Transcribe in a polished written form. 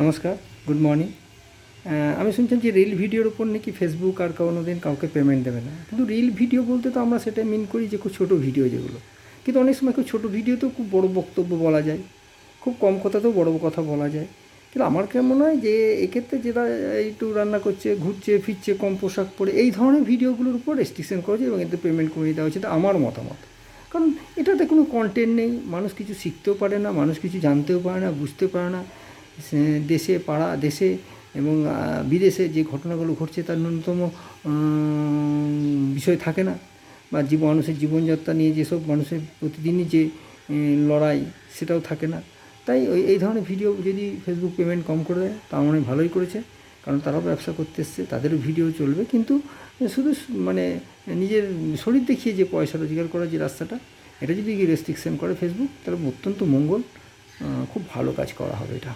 নমস্কার, good morning. আমি শুনছেন যে রিল ভিডিওর উপর নাকি ফেসবুক আর কোনো দিন কাউকে পেমেন্ট দেবে না। কিন্তু রিল ভিডিও বলতে তো আমরা সেটা মিন করি যে খুব ছোটো ভিডিও যেগুলো। কিন্তু অনেক সময় খুব ছোটো ভিডিওতেও খুব বড় বক্তব্য বলা যায়, খুব কম কথাতেও বড় কথা বলা যায়। কিন্তু আমার কেমন হয় যে এক্ষেত্রে যেটা একটু রান্না করছে, ঘুরছে ফিরছে, কম পোশাক পরে এই ধরনের ভিডিওগুলোর উপর রেস্ট্রিকশন করেছে এবং এতে পেমেন্ট করে দেওয়া হচ্ছে। আমার মতামত, কারণ এটাতে কোনো কন্টেন্ট নেই, মানুষ কিছু শিখতেও পারে না, মানুষ কিছু জানতেও পারে না, বুঝতে পারে না। দেশে পাড়া দেশে এবং বিদেশে যে ঘটনাগুলো ঘটছে তার ন্যূনতম বিষয় থাকে না, বা মানুষের জীবনযাত্রা নিয়ে যেসব মানুষের প্রতিদিনই যে লড়াই সেটাও থাকে না। তাই এই ধরনের ভিডিও যদি ফেসবুক পেমেন্ট কম করে দেয় তা মনে হয় ভালোই করেছে, কারণ তারাও ব্যবসা করতে এসছে, তাদেরও ভিডিও চলবে। কিন্তু শুধু মানে নিজের শরীর দেখিয়ে যে পয়সা রোজগার করার যে রাস্তাটা, এটা যদি রেস্ট্রিকশন করে ফেসবুক, তাহলে অত্যন্ত মঙ্গল, খুব ভালো কাজ করা হবে এটা।